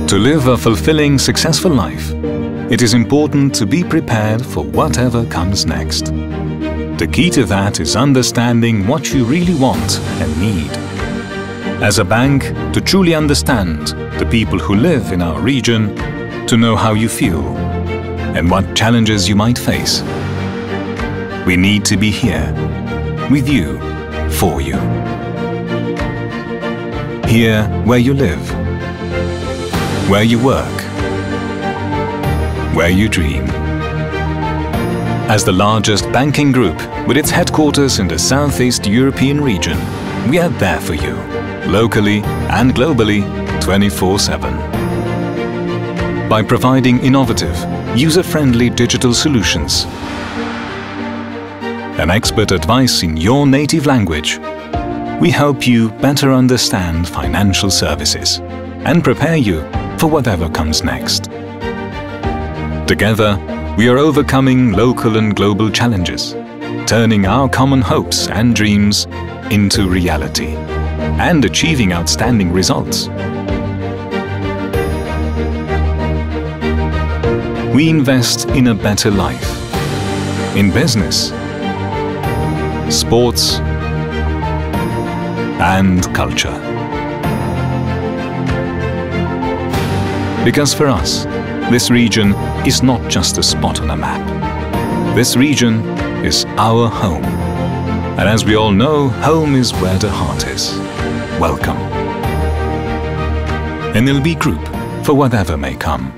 To live a fulfilling, successful life, it is important to be prepared for whatever comes next. The key to that is understanding what you really want and need. As a bank, to truly understand the people who live in our region, to know how you feel and what challenges you might face. We need to be here, with you, for you. Here where you live, where you work, where you dream. As the largest banking group with its headquarters in the Southeast European region, we are there for you, locally and globally, 24/7. By providing innovative, user-friendly digital solutions and expert advice in your native language, we help you better understand financial services and prepare you for whatever comes next. Together, we are overcoming local and global challenges, turning our common hopes and dreams into reality, and achieving outstanding results. We invest in a better life, in business, sports, and culture. Because for us, this region is not just a spot on a map. This region is our home. And as we all know, home is where the heart is. Welcome. NLB Group, for whatever may come.